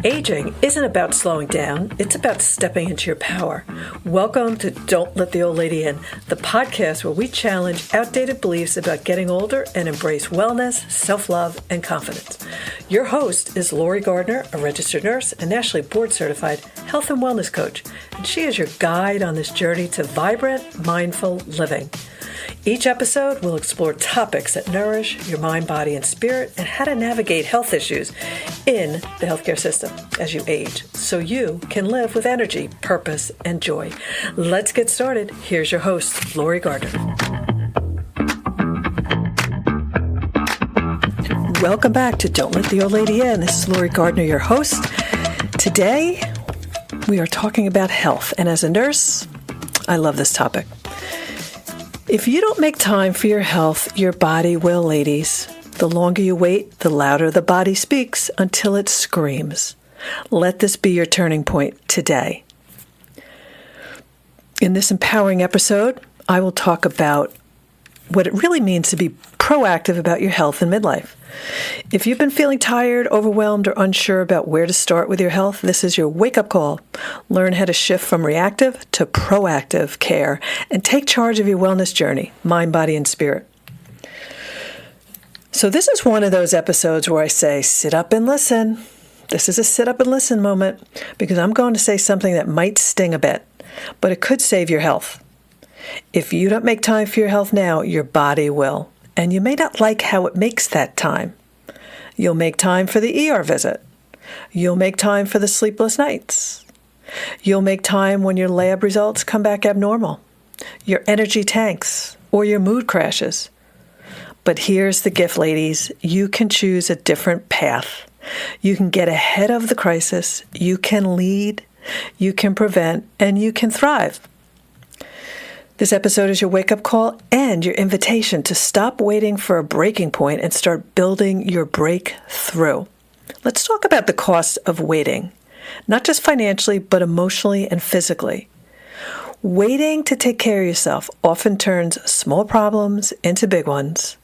Aging isn't about slowing down, it's about stepping into your power. Welcome to Don't Let the Old Lady In, the podcast where we challenge outdated beliefs about getting older and embrace wellness, self-love, and confidence. Your host is Lorie Gardner, a registered nurse and nationally board-certified health and wellness coach, and she is your guide on this journey to vibrant, mindful living. Each episode will explore topics that nourish your mind, body, and spirit, and how to navigate health issues in the healthcare system as you age, so you can live with energy, purpose, and joy. Let's get started. Here's your host, Lorie Gardner. Welcome back to Don't Let the Old Lady In. This is Lorie Gardner, your host. Today, we are talking about health, and as a nurse, I love this topic. If you don't make time for your health, your body will, ladies. The longer you wait, the louder the body speaks until it screams. Let this be your turning point today. In this empowering episode, I will talk about what it really means to be proactive about your health in midlife. If you've been feeling tired, overwhelmed, or unsure about where to start with your health, this is your wake-up call. Learn how to shift from reactive to proactive care and take charge of your wellness journey, mind, body, and spirit. So this is one of those episodes where I say, sit up and listen. This is a sit up and listen moment because I'm going to say something that might sting a bit, but it could save your health. If you don't make time for your health now, your body will. And you may not like how it makes that time. You'll make time for the ER visit. You'll make time for the sleepless nights. You'll make time when your lab results come back abnormal, your energy tanks, or your mood crashes. But here's the gift, ladies. You can choose a different path. You can get ahead of the crisis. You can lead. You can prevent. And you can thrive. This episode is your wake-up call and your invitation to stop waiting for a breaking point and start building your breakthrough. Let's talk about the cost of waiting, not just financially, but emotionally and physically. Waiting to take care of yourself often turns small problems into big ones.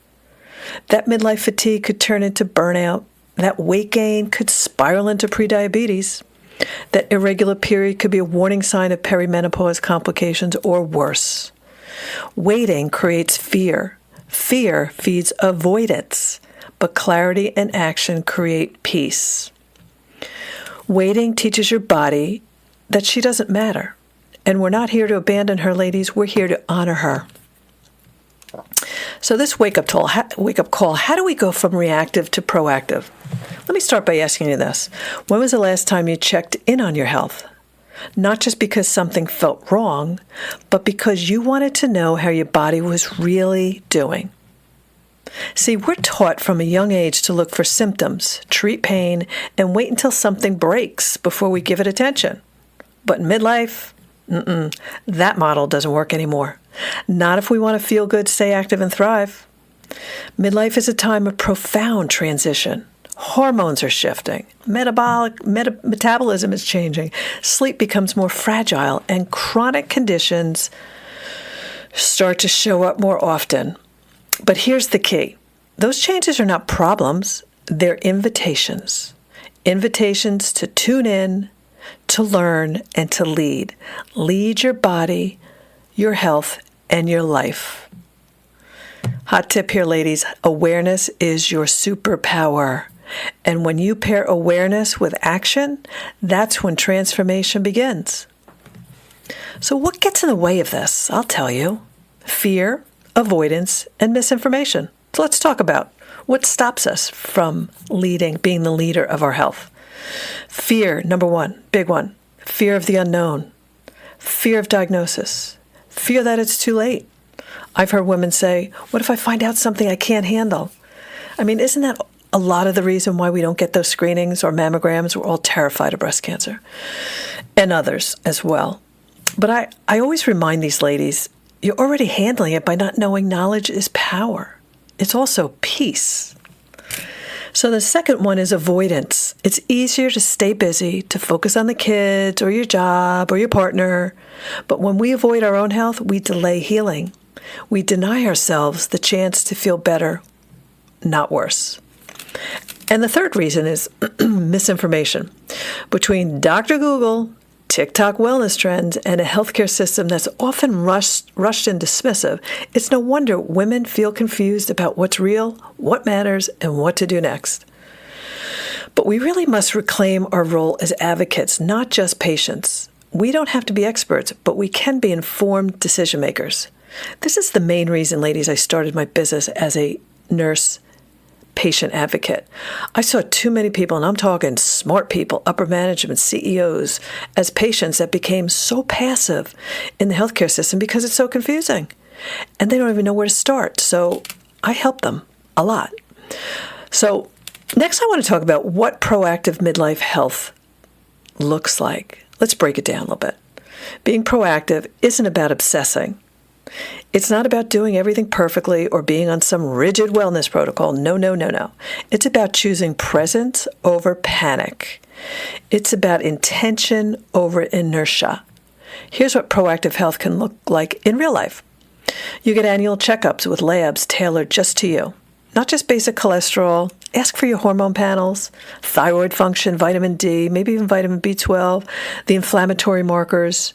That midlife fatigue could turn into burnout. That weight gain could spiral into prediabetes. That irregular period could be a warning sign of perimenopause complications or worse. Waiting creates fear. Fear feeds avoidance, but clarity and action create peace. Waiting teaches your body that she doesn't matter. And we're not here to abandon her, ladies. We're here to honor her. So this wake-up call, how do we go from reactive to proactive? Let me start by asking you this. When was the last time you checked in on your health? Not just because something felt wrong, but because you wanted to know how your body was really doing. See, we're taught from a young age to look for symptoms, treat pain, and wait until something breaks before we give it attention. But in midlife, that model doesn't work anymore. Not if we want to feel good, stay active, and thrive. Midlife is a time of profound transition. Hormones are shifting. Metabolism is changing. Sleep becomes more fragile, and chronic conditions start to show up more often. But here's the key. Those changes are not problems. They're invitations. Invitations to tune in, to learn, and to lead. Lead your body, your health, and your life. Hot tip here, ladies. Awareness is your superpower. And when you pair awareness with action, that's when transformation begins. So what gets in the way of this? I'll tell you. Fear, avoidance, and misinformation. So let's talk about what stops us from being the leader of our health. Fear, number one, big one. Fear of the unknown. Fear of diagnosis. Fear that it's too late. I've heard women say, what if I find out something I can't handle? I mean, isn't that a lot of the reason why we don't get those screenings or mammograms? We're all terrified of breast cancer and others as well. But I always remind these ladies, you're already handling it by not knowing knowledge is power. It's also peace. So the second one is avoidance. It's easier to stay busy, to focus on the kids or your job or your partner. But when we avoid our own health, we delay healing. We deny ourselves the chance to feel better, not worse. And the third reason is misinformation. Between Dr. Google, TikTok wellness trends, and a healthcare system that's often rushed and dismissive, it's no wonder women feel confused about what's real, what matters, and what to do next. But we really must reclaim our role as advocates, not just patients. We don't have to be experts, but we can be informed decision makers. This is the main reason, ladies, I started my business as a nurse patient advocate. I saw too many people, and I'm talking smart people, upper management, CEOs, as patients that became so passive in the healthcare system because it's so confusing. And they don't even know where to start. So I help them a lot. So next I want to talk about what proactive midlife health looks like. Let's break it down a little bit. Being proactive isn't about obsessing. It's not about doing everything perfectly or being on some rigid wellness protocol. No. It's about choosing presence over panic. It's about intention over inertia. Here's what proactive health can look like in real life. You get annual checkups with labs tailored just to you. Not just basic cholesterol. Ask for your hormone panels, thyroid function, vitamin D, maybe even vitamin B12, the inflammatory markers.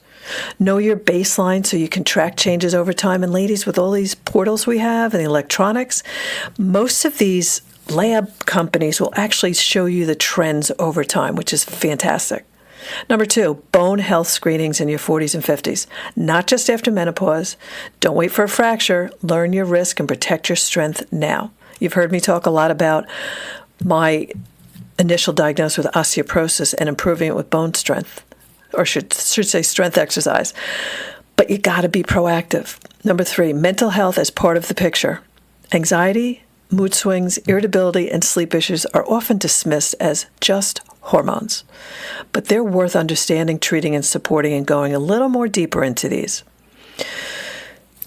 Know your baseline so you can track changes over time. And ladies, with all these portals we have and the electronics, most of these lab companies will actually show you the trends over time, which is fantastic. Number 2, bone health screenings in your 40s and 50s, not just after menopause. Don't wait for a fracture. Learn your risk and protect your strength now. You've heard me talk a lot about my initial diagnosis with osteoporosis and improving it with bone strength, or should say strength exercise. But you got to be proactive. Number 3, mental health as part of the picture. Anxiety, mood swings, irritability, and sleep issues are often dismissed as just hormones. But they're worth understanding, treating, and supporting, and going a little more deeper into these.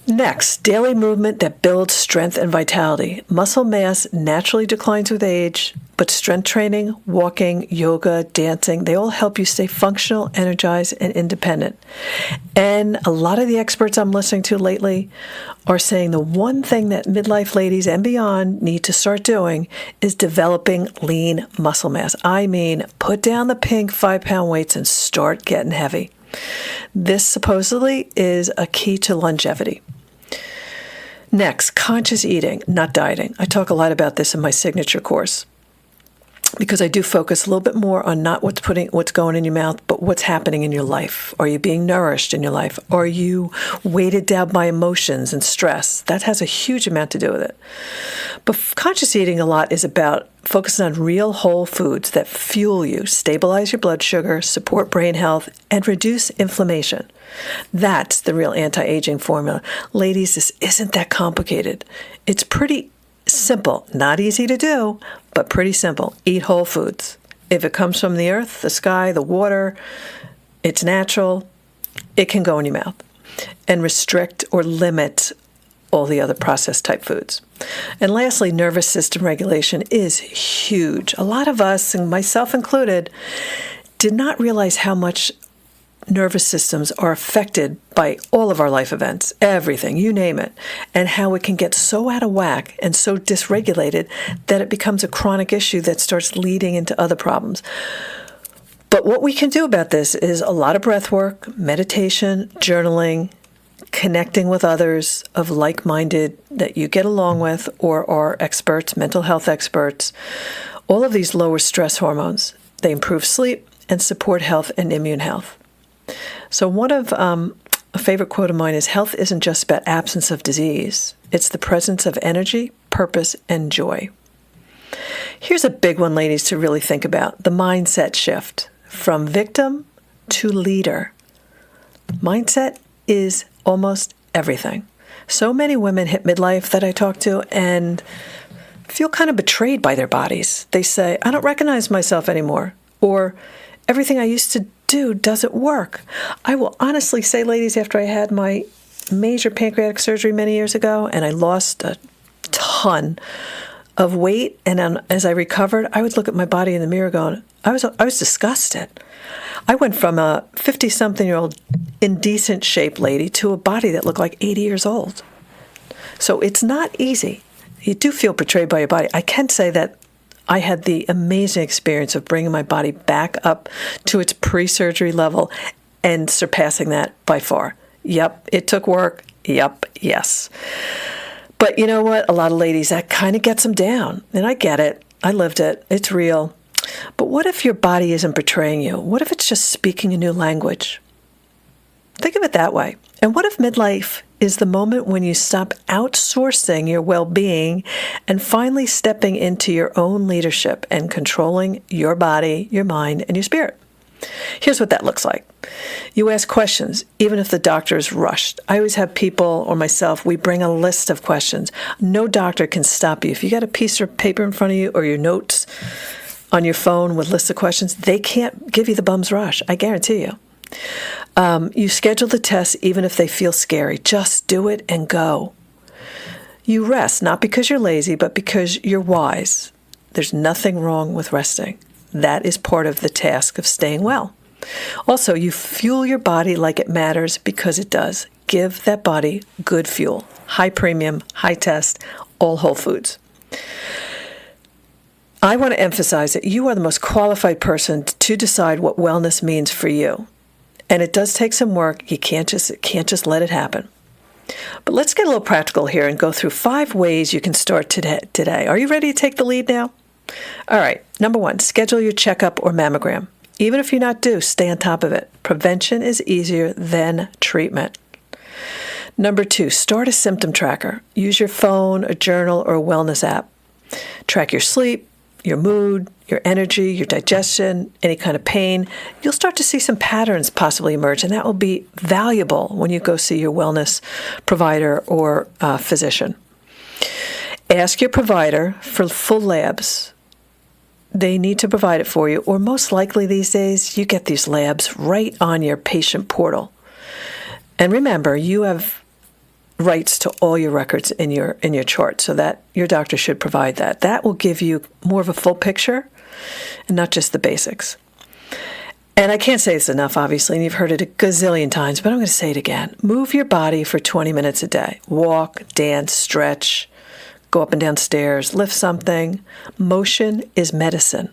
Next, daily movement that builds strength and vitality. Muscle mass naturally declines with age, but strength training, walking, yoga, dancing, they all help you stay functional, energized, and independent. And a lot of the experts I'm listening to lately are saying the one thing that midlife ladies and beyond need to start doing is developing lean muscle mass. I mean, put down the pink 5-pound weights and start getting heavy. This supposedly is a key to longevity. Next, conscious eating, not dieting. I talk a lot about this in my signature course because I do focus a little bit more on not what's going in your mouth, but what's happening in your life. Are you being nourished in your life? Are you weighted down by emotions and stress? That has a huge amount to do with it. But conscious eating a lot is about focusing on real whole foods that fuel you, stabilize your blood sugar, support brain health, and reduce inflammation. That's the real anti-aging formula. Ladies, this isn't that complicated. It's pretty simple, not easy to do, but pretty simple. Eat whole foods. If it comes from the earth, the sky, the water, it's natural, it can go in your mouth. And restrict or limit all the other processed type foods. And lastly, nervous system regulation is huge. A lot of us, and myself included, did not realize how much nervous systems are affected by all of our life events, everything, you name it, and how it can get so out of whack and so dysregulated that it becomes a chronic issue that starts leading into other problems. But what we can do about this is a lot of breath work, meditation, journaling, connecting with others of like-minded that you get along with or are experts, mental health experts. All of these lower stress hormones. They improve sleep and support health and immune health. So one of a favorite quote of mine is, health isn't just about absence of disease. It's the presence of energy, purpose, and joy. Here's a big one, ladies, to really think about. The mindset shift from victim to leader. Mindset is almost everything. So many women hit midlife that I talk to and feel kind of betrayed by their bodies. They say, I don't recognize myself anymore, or everything I used to do doesn't work. I will honestly say, ladies, after I had my major pancreatic surgery many years ago and I lost a ton of weight, and as I recovered, I would look at my body in the mirror going, I was disgusted. I went from a 50-something-year-old in decent shape lady to a body that looked like 80 years old. So it's not easy. You do feel betrayed by your body. I can say that I had the amazing experience of bringing my body back up to its pre-surgery level and surpassing that by far. Yep, it took work. Yep, yes. But you know what? A lot of ladies, that kind of gets them down. And I get it. I lived it. It's real. But what if your body isn't betraying you? What if it's just speaking a new language? Think of it that way. And what if midlife is the moment when you stop outsourcing your well-being and finally stepping into your own leadership and controlling your body, your mind, and your spirit? Here's what that looks like. You ask questions, even if the doctor is rushed. I always have people or myself, we bring a list of questions. No doctor can stop you. If you got a piece of paper in front of you or your notes on your phone with lists of questions, they can't give you the bum's rush. I guarantee you. You schedule the tests even if they feel scary. Just do it and go. You rest, not because you're lazy, but because you're wise. There's nothing wrong with resting. That is part of the task of staying well. Also, you fuel your body like it matters because it does. Give that body good fuel. High premium, high test, all whole foods. I want to emphasize that you are the most qualified person to decide what wellness means for you. And it does take some work. You can't just let it happen. But let's get a little practical here and go through 5 ways you can start today. Are you ready to take the lead now? All right. Number 1, schedule your checkup or mammogram. Even if you're not due, stay on top of it. Prevention is easier than treatment. Number 2, start a symptom tracker. Use your phone, a journal, or a wellness app. Track your sleep, your mood, your energy, your digestion, any kind of pain. You'll start to see some patterns possibly emerge, and that will be valuable when you go see your wellness provider or physician. Ask your provider for full labs. They need to provide it for you, or most likely these days, you get these labs right on your patient portal. And remember, you have rights to all your records in your chart, so that your doctor should provide that. That will give you more of a full picture and not just the basics. And I can't say this enough, obviously, and you've heard it a gazillion times, but I'm going to say it again. Move your body for 20 minutes a day. Walk, dance, stretch, go up and down stairs, lift something. Motion is medicine.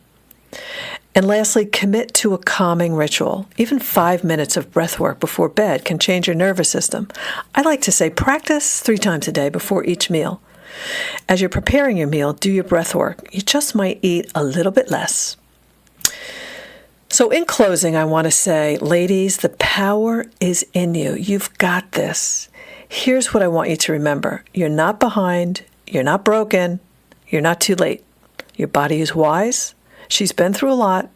And lastly, commit to a calming ritual. Even 5 minutes of breath work before bed can change your nervous system. I like to say practice 3 times a day before each meal. As you're preparing your meal, do your breath work. You just might eat a little bit less. So in closing, I want to say, ladies, the power is in you. You've got this. Here's what I want you to remember. You're not behind. You're not broken. You're not too late. Your body is wise. She's been through a lot.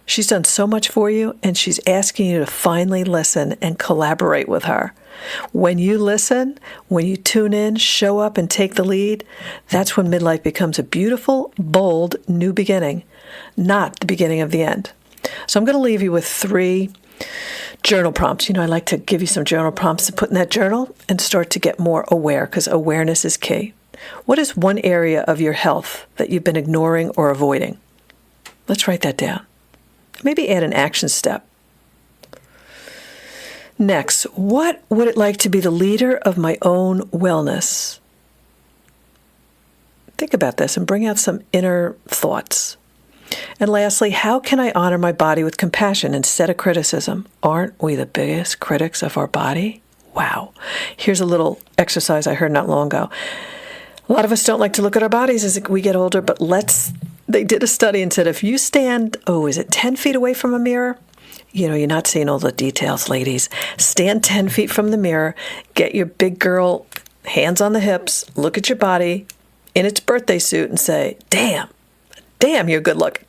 She's done so much for you, and she's asking you to finally listen and collaborate with her. When you listen, when you tune in, show up and take the lead, that's when midlife becomes a beautiful, bold, new beginning, not the beginning of the end. So I'm going to leave you with 3 journal prompts. I like to give you some journal prompts to put in that journal and start to get more aware, because awareness is key. What is one area of your health that you've been ignoring or avoiding? Let's write that down. Maybe add an action step. Next, what would it like to be the leader of my own wellness? Think about this and bring out some inner thoughts. And lastly, how can I honor my body with compassion instead of criticism? Aren't we the biggest critics of our body? Wow. Here's a little exercise I heard not long ago. A lot of us don't like to look at our bodies as we get older, but they did a study and said if you stand, 10 feet away from a mirror? You're not seeing all the details, ladies. Stand 10 feet from the mirror, get your big girl hands on the hips, look at your body in its birthday suit and say, damn, you're good looking.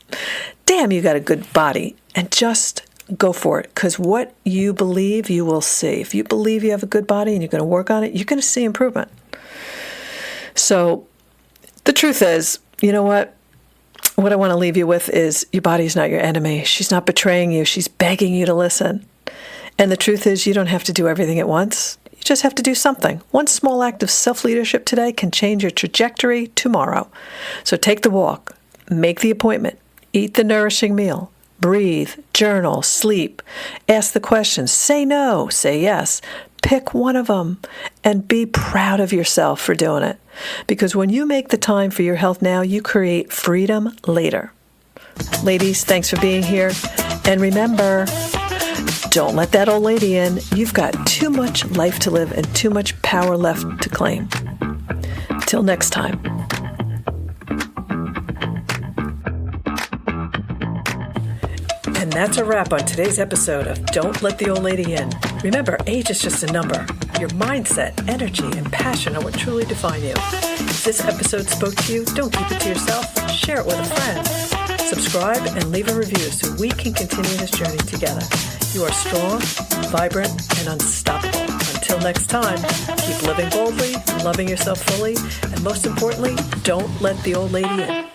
Damn, you got a good body. And just go for it, because what you believe, you will see. If you believe you have a good body and you're going to work on it, you're going to see improvement. So the truth is, you know what? What I want to leave you with is your body's not your enemy. She's not betraying you. She's begging you to listen. And the truth is, you don't have to do everything at once. You just have to do something. One small act of self-leadership today can change your trajectory tomorrow. So take the walk, make the appointment, eat the nourishing meal, breathe, journal, sleep, ask the questions, say no, say yes, Pick one of them and be proud of yourself for doing it. Because when you make the time for your health now, you create freedom later. Ladies, thanks for being here. And remember, don't let that old lady in. You've got too much life to live and too much power left to claim. Till next time. And that's a wrap on today's episode of Don't Let the Old Lady In. Remember, age is just a number. Your mindset, energy, and passion are what truly define you. If this episode spoke to you, don't keep it to yourself. Share it with a friend. Subscribe and leave a review so we can continue this journey together. You are strong, vibrant, and unstoppable. Until next time, keep living boldly, loving yourself fully, and most importantly, don't let the old lady in.